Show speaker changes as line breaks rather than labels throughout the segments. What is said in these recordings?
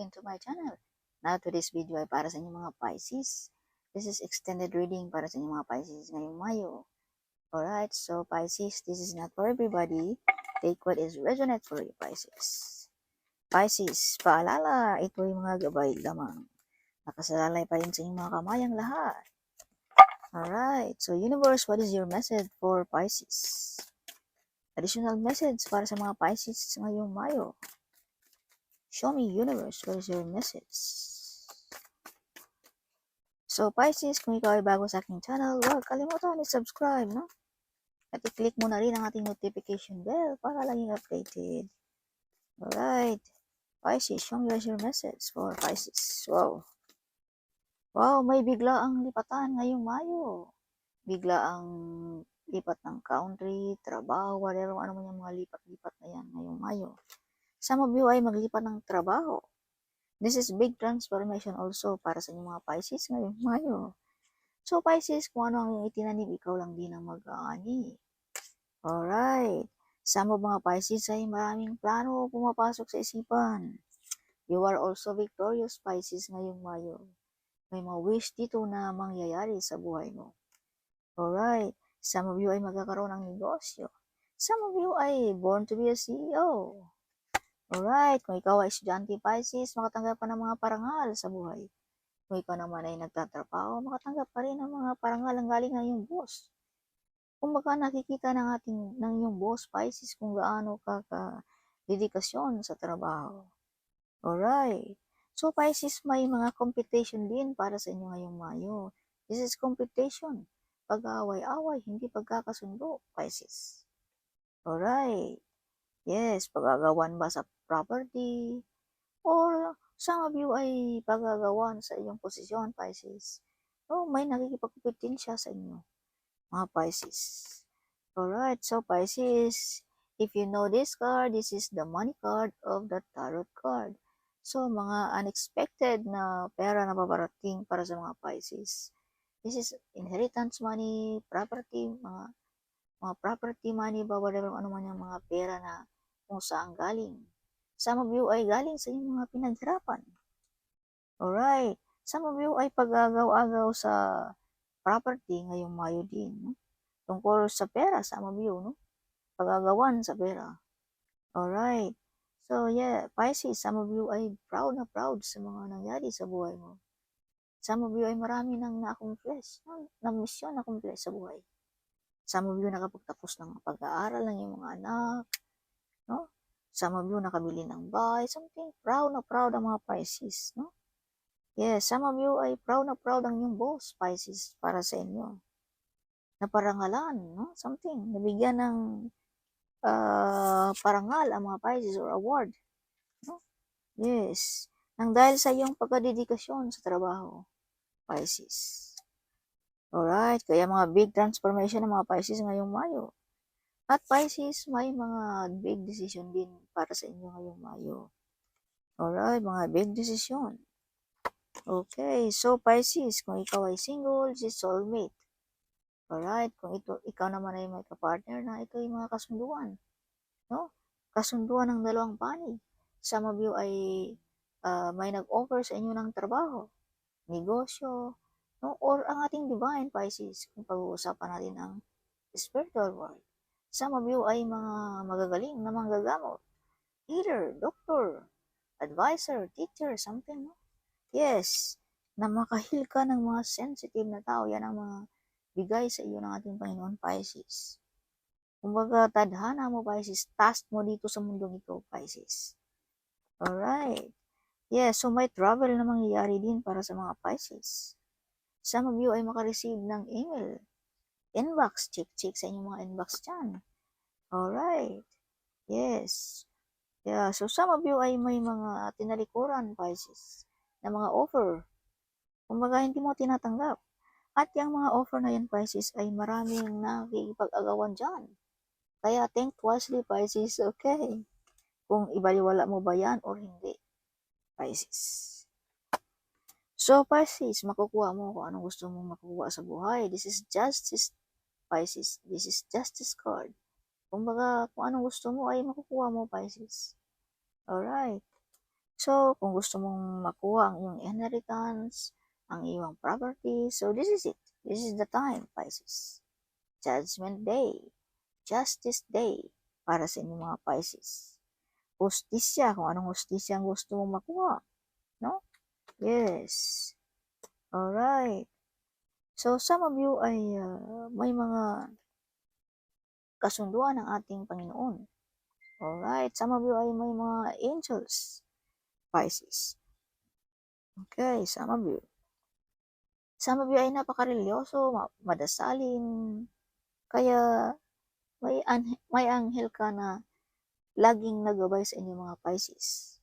again to my channel. Now, today's video ay para sa inyong mga Pisces. This is extended reading para sa inyong mga Pisces ngayong Mayo. Alright, so Pisces, this is not for everybody. Take what is resonant for you, Pisces. Pisces, paalala, ito ay mga gabay lamang. Nakasalalay pa rin sa inyong mga kamayang lahat. Alright, so universe, what is your message for Pisces? Additional message para sa mga Pisces ngayong Mayo. Show me, universe, what is your message? So, Pisces, kung ikaw ay bago sa aking channel, huwag kalimutan i-subscribe, no? At i-click mo na rin ang ating notification bell para laging updated. Alright. Pisces, show me what is your message for Pisces. Wow. Wow, may bigla ang lipatan ngayong Mayo. Bigla ang lipat ng country, trabaho, whatever, ano man yung mga lipat-lipat na yan ngayong Mayo. Some of you ay maglipat ng trabaho. This is big transformation also para sa inyong mga Pisces ngayong Mayo. So Pisces, kung ano ang iyong itinanim, ikaw lang din ang mag-aani. Alright. Some of mga Pisces ay maraming plano pumapasok sa isipan. You are also victorious, Pisces, ngayong Mayo. May mga wish dito na mangyayari sa buhay mo. Alright. Some of you ay magkakaroon ng negosyo. Some of you ay born to be a CEO. Alright, kung ikaw ay estudyante Pisces, makatanggap ka ng mga parangal sa buhay. Kung ikaw naman ay nagtatrabaho, makatanggap pa rin ng mga parangal ang galing ng iyong boss. Kung baka nakikita ng iyong boss Pisces kung gaano ka dedikasyon sa trabaho. Alright, so Pisces, may mga competition din para sa inyo ngayong Mayo. This is competition. Pag-away-away, hindi pagkakasundo, Pisces. Alright. Yes, pagagawan ba sa property, or some of you ay pagagawan sa iyong posisyon, Pisces. So, may nakikipagkumpetensya sa inyo, mga Pisces. Alright, so Pisces, if you know this card, this is the money card of the tarot card. So, mga unexpected na pera na paparating para sa mga Pisces. This is inheritance money, property, mga property money ba, whatever, ano man yung mga pera na kung saan galing. Some of you ay galing sa inyong mga pinaghirapan. Alright. Some of you ay pag-agaw-agaw sa property ngayong Mayo din. No? Tungkol sa pera, some of you, no? Pag-agawan sa pera. Alright. So, yeah, Pisces, some of you ay proud na proud sa mga nangyari sa buhay mo. Some of you ay marami nang na-accomplish, na mission na-accomplish sa buhay. Some of you nakapagtapos ng pag-aaral ng iyong mga anak, no? Some of you nakabili ng bahay, something proud na proud ang mga Pisces, no? Yes, some of you ay proud na proud ang iyong boss, Pisces, para sa inyo. Naparangalan, no? Something, nabigyan ng parangal ang mga Pisces or award, no? Yes, nang dahil sa iyong pagkadedikasyon sa trabaho, Pisces. Alright, kaya mga big transformation ng mga Pisces ngayong Mayo. At Pisces, may mga big decision din para sa inyo ngayong Mayo. Alright, mga big decision. Okay, so Pisces, kung ikaw ay single, si soulmate. Alright, kung ikaw naman ay may kapartner na, ito ay mga kasunduan. No? Kasunduan ng dalawang panig. Some of you ay may nag-offer sa inyo ng trabaho, negosyo, no? Or ang ating divine Pisces, kung pag-uusapan natin ang spiritual world. Some of you ay mga magagaling na manggagamot, healer, doctor, advisor, teacher, something, no? Yes, na makahil ka ng mga sensitive na tao, yan ang mga bigay sa iyo ng ating Panginoon, Pisces. Kumbaga, tadhana mo, Pisces, task mo dito sa mundong ito, Pisces. Alright. Yes, so may travel na mangyayari din para sa mga Pisces. Some of you ay makareceive ng email, inbox, check sa inyong mga inbox dyan. Alright. Yes. Yeah, so some of you ay may mga tinalikuran, Pisces, na mga offer. Kumbaga, hindi mo tinatanggap. At yung mga offer na yan, Pisces, ay maraming nakikipag-agawan dyan. Kaya think wisely, Pisces, okay? Kung ibaliwala mo ba yan or hindi, Pisces. So, Pisces, makukuha mo kung anong gusto mong makukuha sa buhay. This is justice, Pisces. This is justice card. Kumbaga, kung anong gusto mo ay makukuha mo, Pisces. Alright. So, kung gusto mong makuha ang iyong inheritance, ang iyong property, so this is it. This is the time, Pisces. Judgment Day, Justice Day, para sa inyong mga Pisces. Hustisya, kung anong hustisya ang gusto mong makuha, no? Yes. Alright. So, some of you ay may mga kasunduan ng ating Panginoon. Alright. Some of you ay may mga angels, Pisces. Okay, some of you. Some of you ay napaka-religyoso, madasalin, kaya may anghel ka na laging nagabay sa inyong mga Pisces.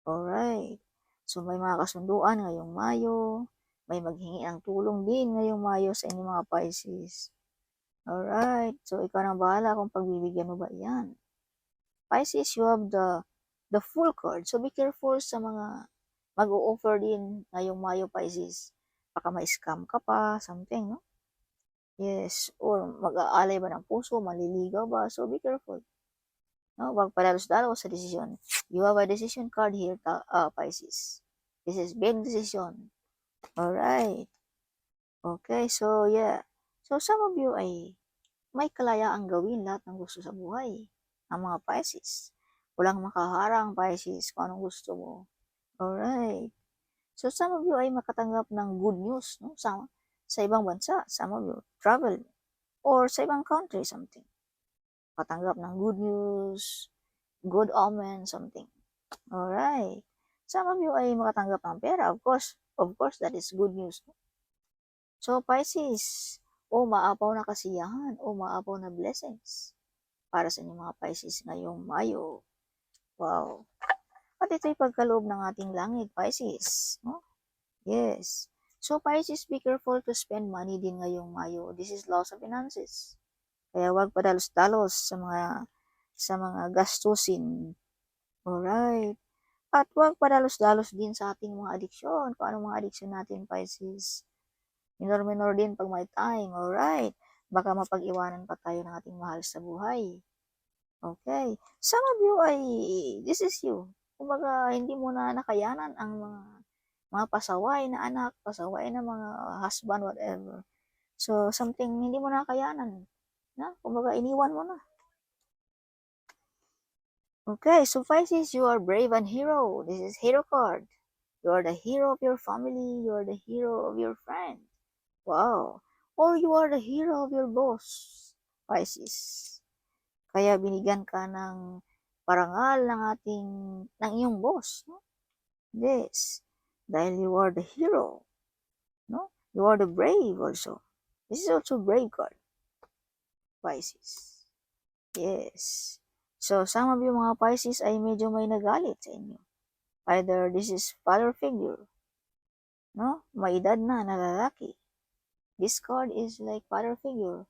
Alright. So, may mga kasunduan ngayong Mayo, may maghingi ng tulong din ngayong Mayo sa inyong mga Pisces. Alright. So, ikaw na bahala kung pagbibigyan mo ba yan. Pisces, you have the full card. So, be careful sa mga mag-o-offer din ngayong Mayo, Pisces. Baka ma-scam ka pa, something, no? Yes. Or mag-aalay ba ng puso, maliligaw ba? So, be careful. No? Huwag padalos-dalos sa desisyon. You have a decision card here, Pisces. This is big decision. Alright. Okay, so yeah. So, some of you ay may kalayaang gawin lahat ng gusto sa buhay. Ang mga Pisces. Walang makaharang, Pisces, kung anong gusto mo. Alright. So, some of you ay makatanggap ng good news, no? Sa ibang bansa. Some of you travel. Or sa ibang country, something. Makatanggap ng good news, good omen, something. Alright. Some of you ay makatanggap ng pera. Of course, that is good news. So, Pisces, maapaw na kasiyahan, maapaw na blessings para sa inyong mga Pisces ngayong Mayo. Wow. At ito'y pagkaloob ng ating langit, Pisces. No? Yes. So, Pisces, be careful to spend money din ngayong Mayo. This is loss of finances. Kaya huwag padalos-dalos sa mga gastusin. Alright. At huwag padalos-dalos din sa ating mga adiksyon. Kung anong mga adiksyon natin, Pisces. Minor-minor din pag may time. Alright. Baka mapag-iwanan pa tayo ng ating mahal sa buhay. Okay. Some of you ay, this is you. Kumbaga, hindi mo na nakayanan ang mga pasaway na anak, pasaway na mga husband, whatever. So, something hindi mo nakayanan. Na? Kumbaga, iniwan mo na. Okay, so Pisces, you are brave and hero. This is hero card. You are the hero of your family. You are the hero of your friend. Wow. Or you are the hero of your boss, Pisces. Kaya binigyan ka ng parangal ng iyong boss, no? Yes. Dahil you are the hero, no? You are the brave also. This is also brave card, Pisces. Yes. So, some of you mga Pisces ay medyo may nagalit sa inyo. Either this is father figure, no? May edad na lalaki. This card is like father figure,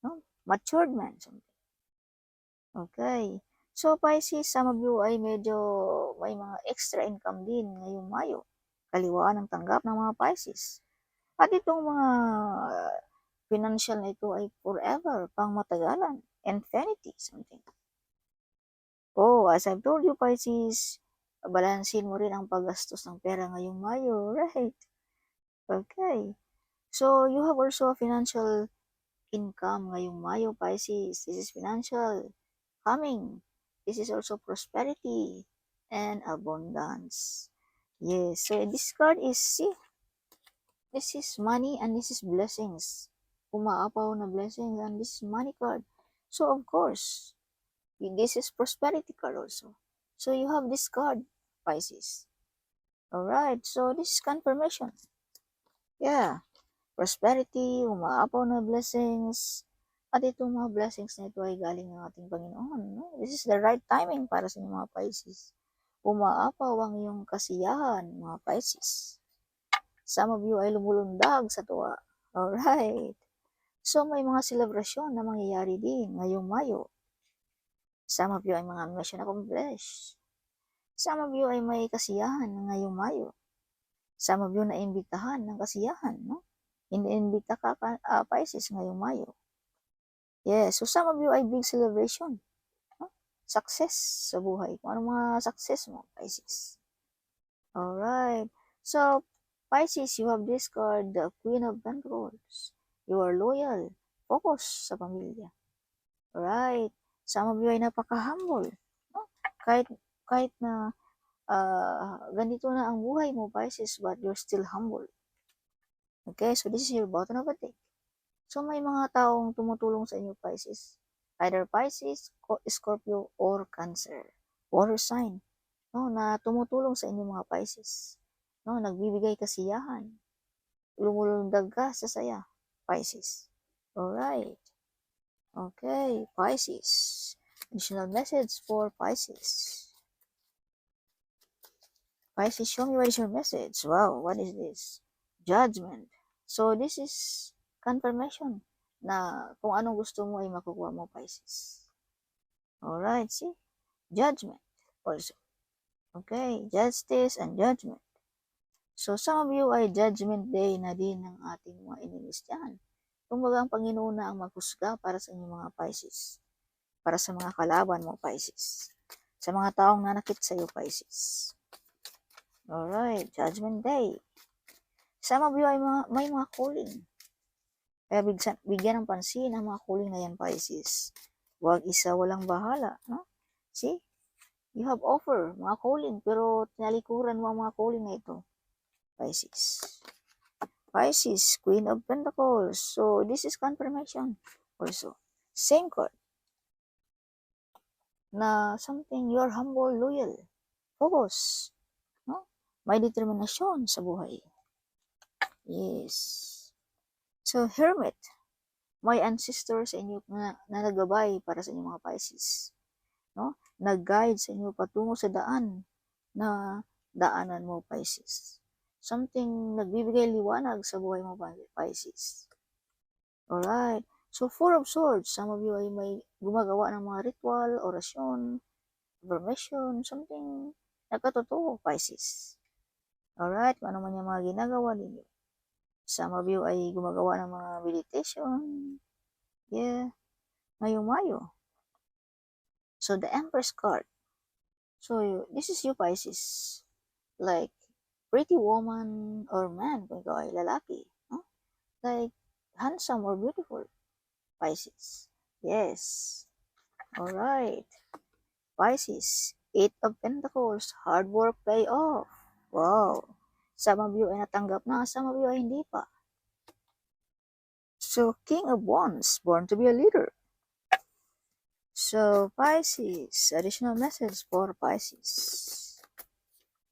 no? Matured man, something. Okay. So, Pisces, some of you ay medyo may mga extra income din ngayong Mayo. Kaliwaan ang tanggap ng mga Pisces. At itong mga financial na ito ay forever, pang matagalan, infinity, something. Oh, as I've told you, Pisces, balansin mo rin ang paggastos ng pera ngayong Mayo, right? Okay. So, you have also a financial income ngayong Mayo, Pisces. This is financial coming. This is also prosperity and abundance. Yes, so this card is, see, this is money and this is blessings. Umaapaw na blessings and this is money card. So, of course, this is prosperity card also. So, you have this card, Pisces. Alright, so this is confirmation. Yeah, prosperity, umaapaw na blessings, at itong mga blessings na ito ay galing ng ating Panginoon. No? This is the right timing para sa mga Pisces. Umaapaw ang iyong kasiyahan, mga Pisces. Some of you ay lumulundag sa tuwa. Alright. So, may mga selebrasyon na mangyayari din ngayong Mayo. Some of you ay mga mission accomplished. Some of you ay may kasiyahan ngayong Mayo. Some of you na imbitahan ng kasiyahan, no? Iniimbita ka, Pisces, ngayong Mayo. Yes, so some of you ay big celebration. No? Success sa buhay. Kung ano mga success mo, Pisces. Alright. So, Pisces, you have this card, the Queen of Pentacles. You are loyal. Focus sa pamilya. Alright. Some of you ay napaka-humble. No? Kahit, kahit na ganito na ang buhay mo, Pisces, but you're still humble. Okay, so this is your bottom of the deck. So, may mga taong tumutulong sa inyo, Pisces. Either Pisces, Scorpio, or Cancer. Water sign. No, na tumutulong sa inyo mga Pisces. No, nagbibigay kasiyahan. Lumulundag ka sa saya, Pisces. Alright. Okay, Pisces. Additional message for Pisces. Pisces, show me what is your message. Wow, what is this? Judgment. So, this is confirmation na kung anong gusto mo ay makukuha mo, Pisces. Alright, see? Judgment also. Okay, justice and judgment. So, some of you ay judgment day na din ng ating mga enemies dyan. Kumbaga, ang Panginoon na ang maghusga para sa inyong mga Pisces. Para sa mga kalaban mo, Pisces. Sa mga taong nanakit sa iyo, Pisces. Alright, judgment day. Some of you ay may mga calling. Kaya bigyan ng pansin ang mga calling na yan, Pisces. Huwag isa walang bahala. No? See? You have offer, mga calling, pero tinalikuran mo ang mga calling na ito, Pisces. Pisces, Queen of Pentacles. So, this is confirmation also. Same card. Na something, you're humble, loyal, focus. No? May determinasyon sa buhay. Yes. So, Hermit. May ancestors sa inyo na nagabay para sa inyong mga Pisces. No? Nag-guide sa inyo patungo sa daan na daanan mo, Pisces. Something nagbibigay liwanag sa buhay mo, Pisces. Alright. So, Four of Swords. Some of you ay may gumagawa ng mga ritual, orasyon, affirmation, something nakatotoo, Pisces. Alright. Kung ano man yung mga ginagawa ninyo. Some of you ay gumagawa ng mga meditation. Yeah. Mayo-mayo. So, the Empress card. So, this is you, Pisces. Like, pretty woman or man, kung ikaw ay lalaki. Huh? Like, handsome or beautiful, Pisces. Yes. Alright. Pisces. Eight of Pentacles. Hard work pay off. Wow. Some of you ay natanggap na, some of you ay hindi pa. So, King of Wands. Born to be a leader. So, Pisces. Additional message for Pisces.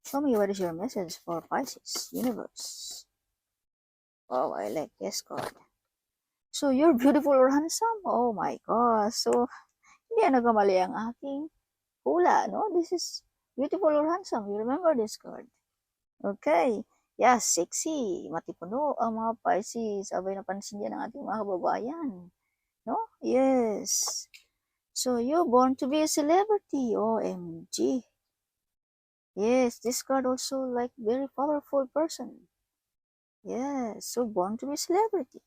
Show me what is your message for Pisces, universe. Oh, I like this card. So, you're beautiful or handsome? Oh my gosh. So, hindi nagkamali ang aking hula, no? This is beautiful or handsome. You remember this card. Okay. Yeah, sexy. Matipuno ang mga Pisces. Abay napansin yan ng ating mga kababayan. No? Yes. So, you're born to be a celebrity. OMG. Yes, this card also like very powerful person. Yes, so born to be celebrity.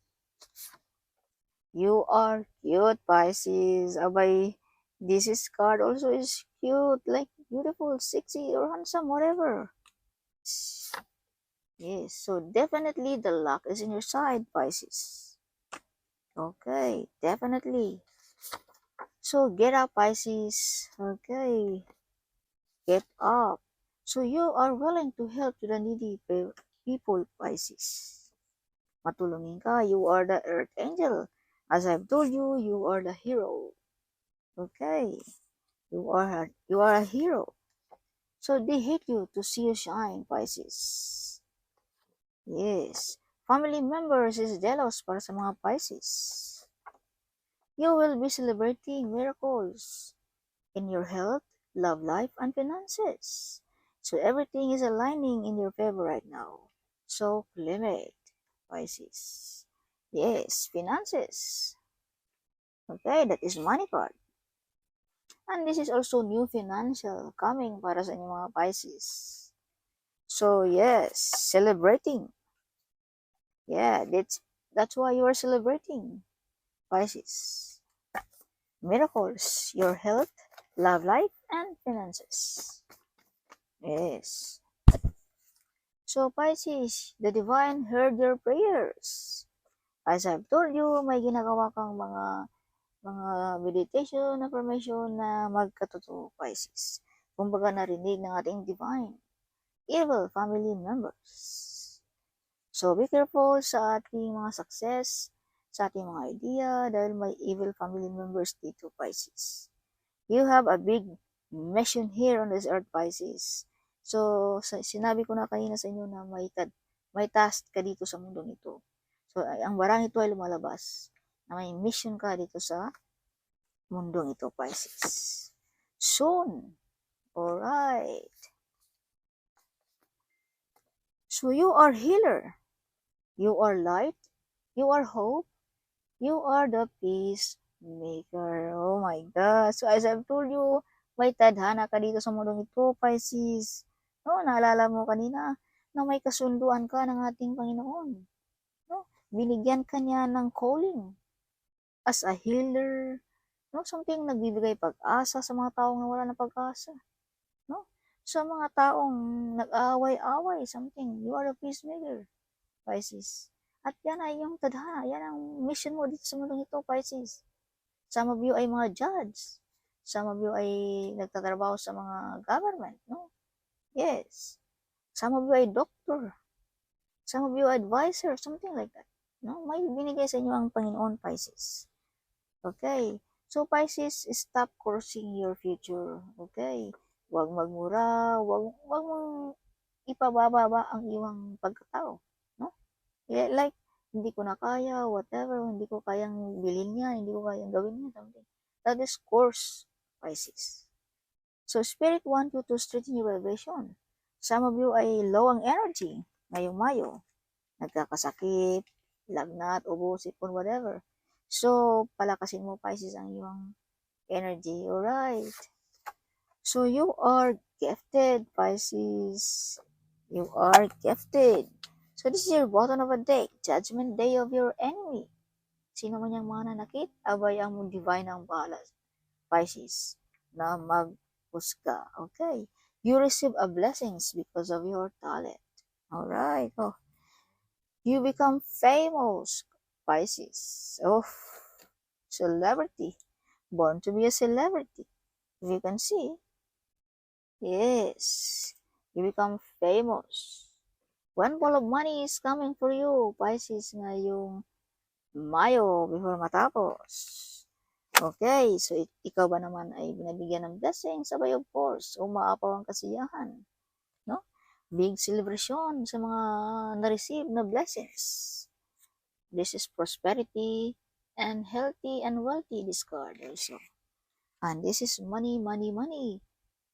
You are cute, Pisces. Abay, this is card also is cute, like beautiful, sexy, or handsome, whatever. Yes, so definitely the luck is in your side, Pisces. Okay, definitely. So get up, Pisces. Okay, get up. So you are willing to help to the needy people, Pisces. Matulungin ka, you are the earth angel. As I've told you, you are the hero. Okay, you are a hero. So they hate you to see you shine, Pisces. Yes, family members is jealous para sa mga Pisces. You will be celebrating miracles in your health, love life, and finances. So everything is aligning in your favor right now. So claim it, Pisces. Yes, finances. Okay, that is money card. And this is also new financial coming para sa inyong mga Pisces. So yes, celebrating. Yeah, that's why you are celebrating, Pisces. Miracles, your health, love life, and finances. Yes. So Pisces, the divine heard your prayers. As I've told you, may ginagawa kang mga meditation, affirmation na magkatotoo, Pisces. Kumbaga narinig ng ating divine evil family members. So be careful sa ating mga success, sa ating mga idea, dahil may evil family members dito, Pisces. You have a big mission here on this earth, Pisces. So, sinabi ko na kanina sa inyo na may task ka dito sa mundong ito. So, ang barang ito ay lumalabas na may mission ka dito sa mundong ito, Pisces. Soon. Alright. So, you are healer. You are light. You are hope. You are the peacemaker. Oh my God. So, as I've told you, may tadhana ka dito sa mundong ito, Pisces. No, naalala mo kanina na may kasunduan ka ng ating Panginoon. No? Binigyan ka niya ng calling as a healer. No? Something nagbibigay pag-asa sa mga taong nawala ng pag-asa. No? Sa mga taong nag-aaway-away, something. You are a peacemaker, Pisces. At yan ay yung tadhana. Yan ang mission mo dito sa mundong ito, Pisces. Some of you ay mga judge. Some of you ay nagtatrabaho sa mga government, no? Yes. Some of you ay doctor. Some of you ay advisor, something like that. No? May binigay sa inyo ang Panginoon, Pisces. Okay. So, Pisces, stop cursing your future. Okay. Huwag magmura. Huwag mong ipababa ang iyong pagkatao. No? Yeah, like, hindi ko na kaya, whatever, hindi ko kayang bilhin niya, hindi ko kayang gawin niya, something. That is curse, Pisces. So, Spirit want you to strengthen your vibration. Some of you ay low ang energy ngayong Mayo. Nagkakasakit, lagnat, ubo, sipon, whatever. So, palakasin mo, Pisces, ang iyong energy. Alright. So, you are gifted, Pisces. You are gifted. So, this is your bottom of a day. Judgment day of your enemy. Sino man yung mga nanakit, abay ang divine ang balas. Pisces, na maghusga. Okay. You receive a blessings because of your talent. Alright. Oh. You become famous, Pisces. Oh, celebrity. Born to be a celebrity. If you can see. Yes. You become famous. One ball of money is coming for you, Pisces, ngayong Mayo before matapos. Okay, so ikaw ba naman ay binabigyan ng blessing? Sabay of course, umaapaw ang kasiyahan. No? Big celebration sa mga na-receive na blessings. This is prosperity and healthy and wealthy, this card also. And this is money, money, money,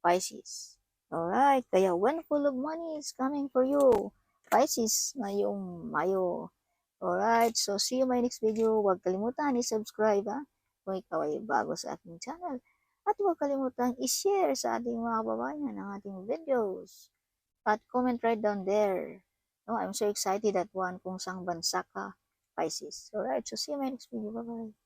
Pisces. Alright, kaya when full of money is coming for you, Pisces, ngayong Mayo. Alright, so see you in my next video. Huwag kalimutan i-subscribe kung ikaw ay bago sa aking channel. At huwag kalimutan i-share sa ating mga kababayan ang ating videos. At comment right down there. No, I'm so excited at one kung sang bansa ka, Pisces. Alright, so see you in my next video. Bye-bye.